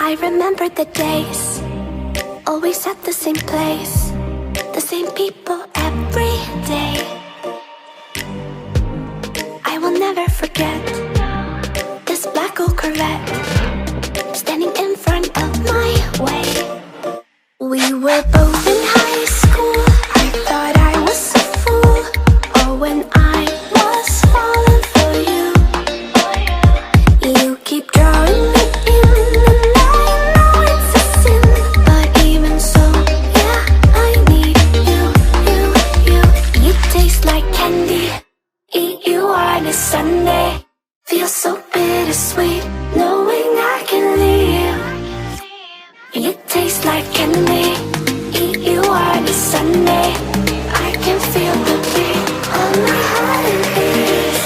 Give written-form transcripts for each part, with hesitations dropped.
I remember the days, always at the same place, the same people every day. I will never forget this black old Corvette standing in front of my way. We were both in high school. I thought I was a fool. Oh, when I was falling for you. You keep drawing me in, and I know it's a sin, but even so, yeah, I need you. You taste like candy. Eat you on a Sunday. Feel so bittersweet, knowing I can leave. You taste like candy. Eat you on a Sunday. I can feel the beat on my heart and beats.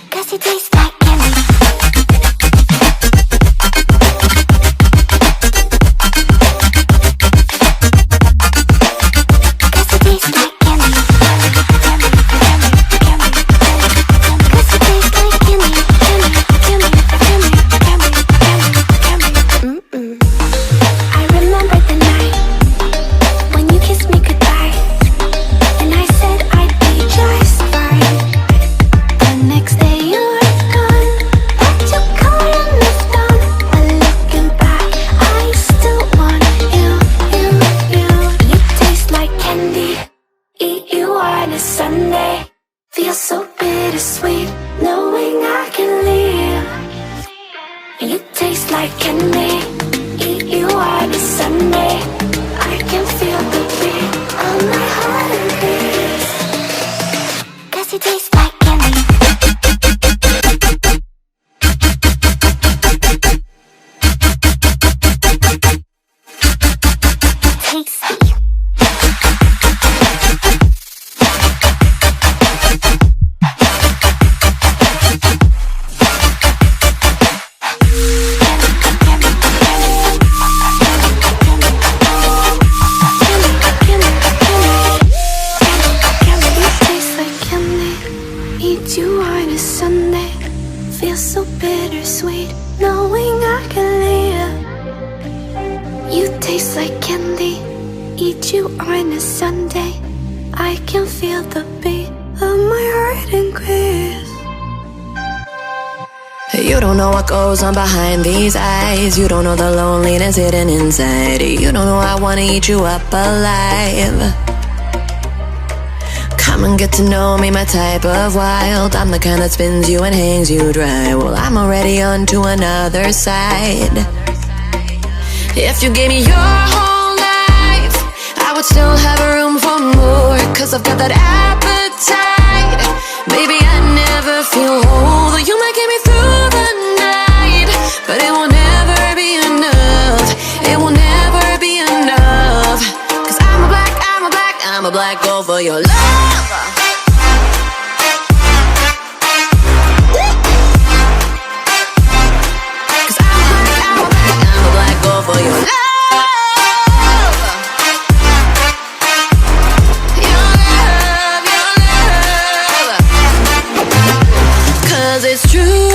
'Cause you taste like candy. On behind these eyes, you don't know the loneliness hidden inside. You don't know I wanna eat you up alive. Come and get to know me, my type of wild. I'm the kind that spins you and hangs you dry. Well, I'm already on to another side. If you gave me your whole life, I would still have room for more. 'Cause I've got that appetite. Baby, I never feel whole. Though you might get me through the night, but it will never be enough. It will never be enough. 'Cause I'm a black gold for your love. 'Cause I'm a black gold for your love. Your love. 'Cause it's true,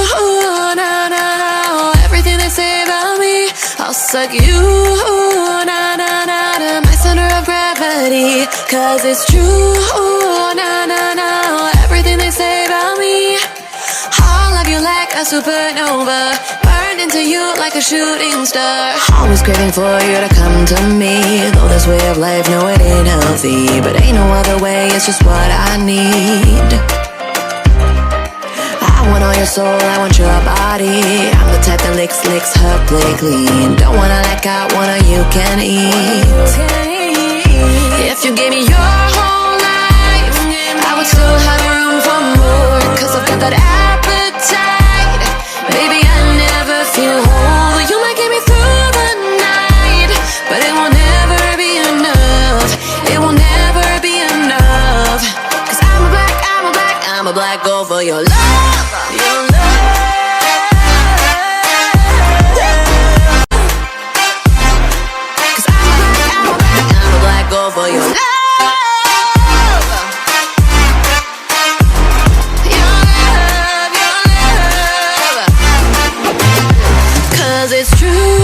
no, everything they say about me, I'll suck you, na my center of gravity. 'Cause it's true, no, everything they say about me, I'll love you like a supernova, burned into you like a shooting star. Always craving for you to come to me, though this way of life, no, it ain't healthy, but ain't no other way, it's just what I need. I want all your soul, I want your body. I'm the type that licks her play clean. Don't wanna let go, one of you can eat. If you gave me your whole life, I would still have room for more. 'Cause I've got that appetite. Baby, I never feel whole. You might get me through the night, but it will never be enough. It will never be enough. 'Cause I'm a black gold for your love. Your love. 'Cause I'm a black gold for your love. Your love. 'Cause it's true.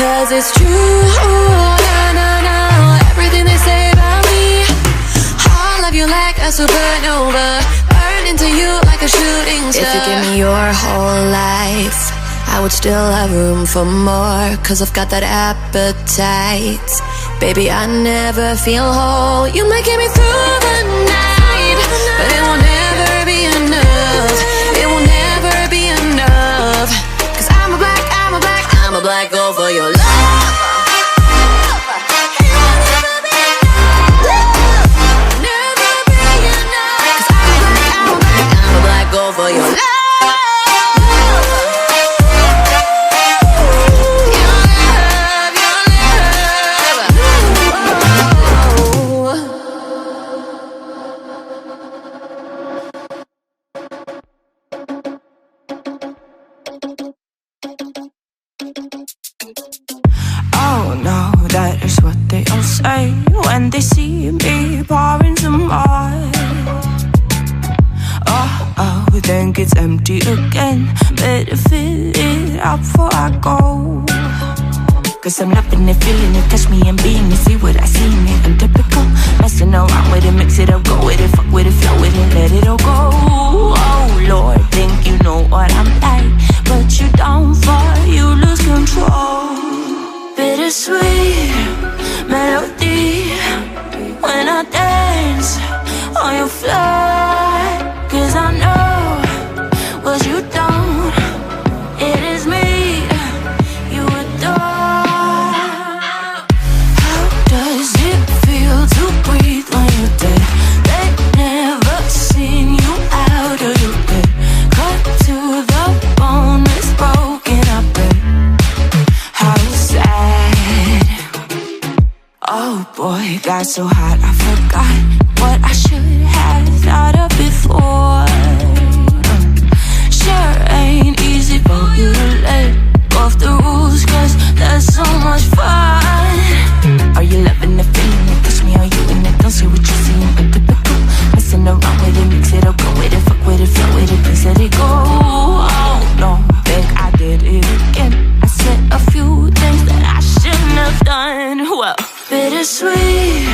'cause it's true. No, no, no, everything they say about me. I'll love you like a supernova, burn into you like a shooting star. If you give me your whole life, I would still have room for more, 'cause I've got that appetite. Baby, I never feel whole. You might get me through the night, but it will never be enough. It will never be enough, 'cause I'm a black girl for your love. Never be enough, 'cause I'm a black girl for your love. That is what they all say when they see me pouring some more. Oh, think it's empty again. Better fill it up before I go. 'Cause I'm loving it, feeling it, touch me and being it. See what I see in it, I'm typical. Messing around with it, mix it up, go with it, fuck with it, flow with it, let it all go. Oh Lord, think you know what I'm like, but you don't fall, you lose control. Bittersweet melody when I dance on your fly. 'Cause I know what you don't, it is me you adore. How does it feel to breathe when you're dead? They never seen you out of your bed. Cut to the bone, it's broken up, bet. How sad. Oh boy, got so hot I forgot what I should have thought of before. Sure ain't easy for you to let go of the rules, 'cause that's so much fun. Are you loving the feeling it? Touch me, are you in it? Don't see what you see, but typical. Messing around with it, mix it up, go with it, fuck with it, flow with it, please let it go. Oh no, think I did it again. I said a few things that I shouldn't have done. Well, bittersweet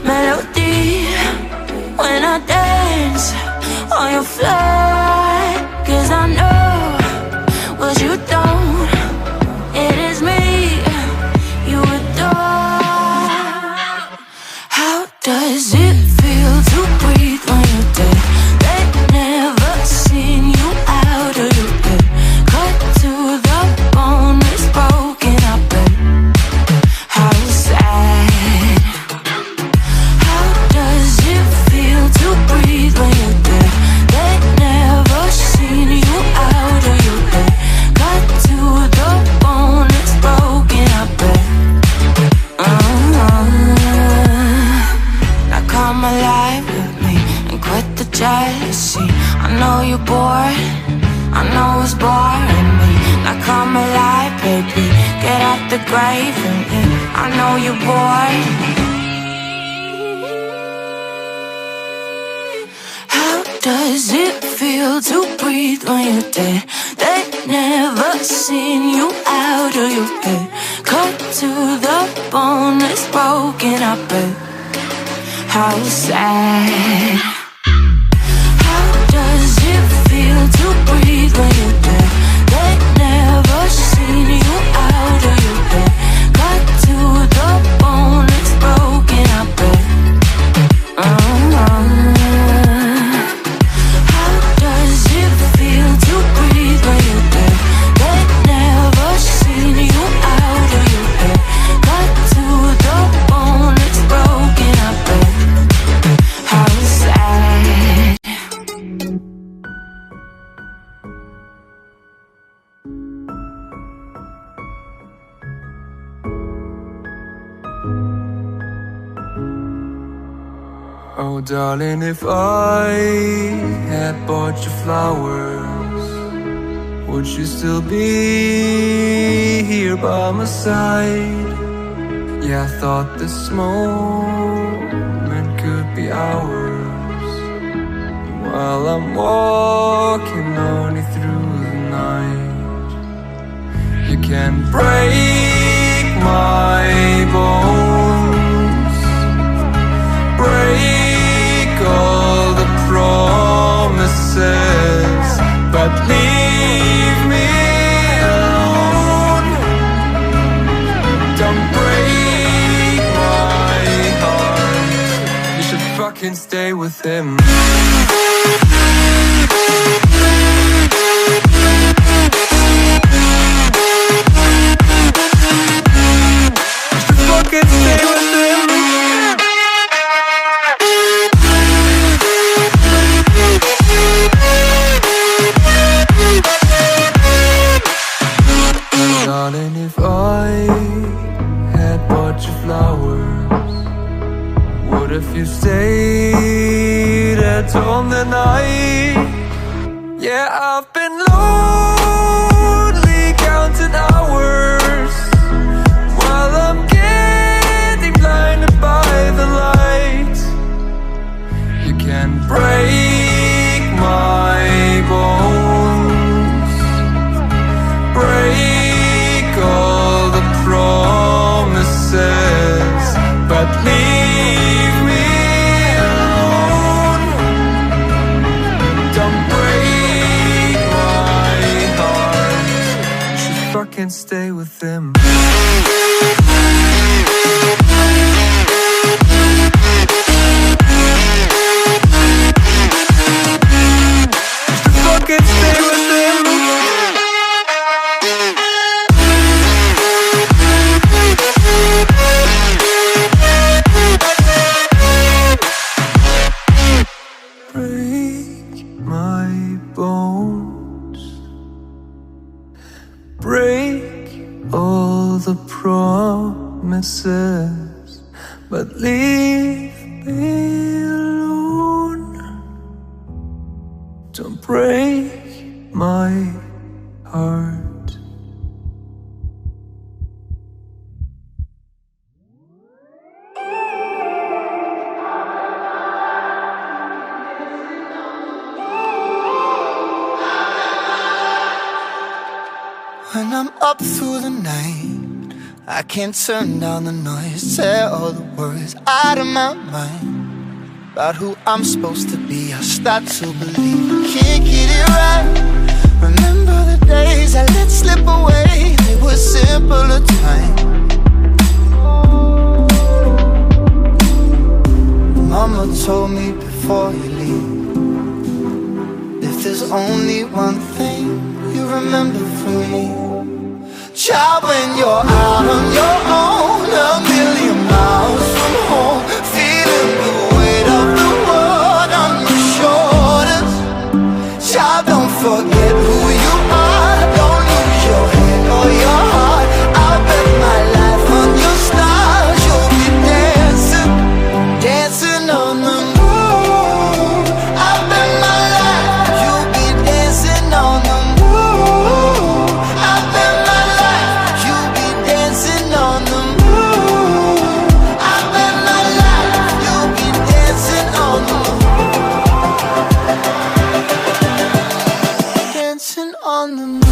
melody when I dance on your fly. 'Cause I know what you don't, it is me you adore. How does it feel to breathe when you're dead? They never seen you out of your bed. Cut to the bone, it's broken up, bet. How sad. How does it feel to breathe when you're dead? They never seen you out of your bed. Cut to the bone, it's broken up, bet. Now come alive with me and quit the jealousy. I know you're bored, I know it's boring me. Now come alive, baby, get out the grave and I know you're bored. How does it feel to breathe when you're dead? They never seen you out of your bed. Cut to the bone, it's broken up, but how sad. How does it feel to breathe when you're dead? They never seen you out of your bed. Cut to the bone, it's broken up, but how does it feel to breathe when you're dead? They never seen you out of your bed. Cut to the bone, it's broken up, but how sad. Oh darling, if I had bought you flowers, would you still be here by my side? Yeah, I thought this moment could be ours, while I'm walking lonely through the night. You can break if I can stay with him. If I can stay with him. Darling, if I had bought you flowers, what if you stayed at home the night? Yeah, I've been lonely counting hours while I'm getting blinded by the light. You can break my bones, break all the promises, but leave me alone. Don't break my heart. Just fucking stay with him. Just fucking stay with him. Break my bones, break all the promises, but leave me alone. Don't break my heart. When I'm up through the night, I can't turn down the noise. Say all the words out of my mind about who I'm supposed to be. I start to believe I can't get it right. Remember the days I let slip away, they were simpler times. Mama told me before you leave, if there's only one thing you remember from me, child, when you're out on your own, a million miles from home, feeling the weight of the world on your shoulders. Child, don't forget who you are, don't lose your head or your heart. I'll bet my life on your stars, you'll be dancing, dancing on the moon. I'll bet my life, you'll be dancing on the moon. I'll bet my life, you'll be dancing on the moon. I'll bet my life, you'll be dancing on the moon. Dancing on the moon.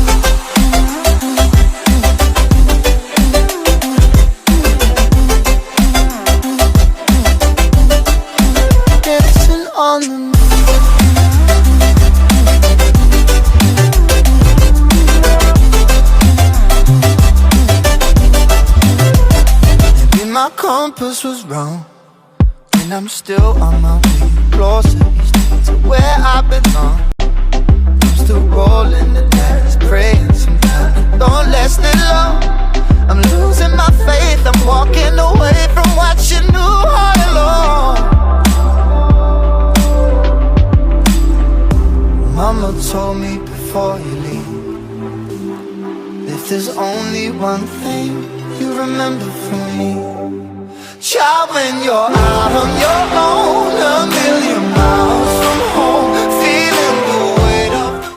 Dancing on the moon. Maybe my compass was wrong, and I'm still on my way closer each day to where I belong. I'm still rolling the dice, praying sometimes it don't last that long. I'm losing my faith, I'm walking away from what you knew all along. Mama told me before you leave, if there's only one thing you remember from me, child, when you're out on your own, a million miles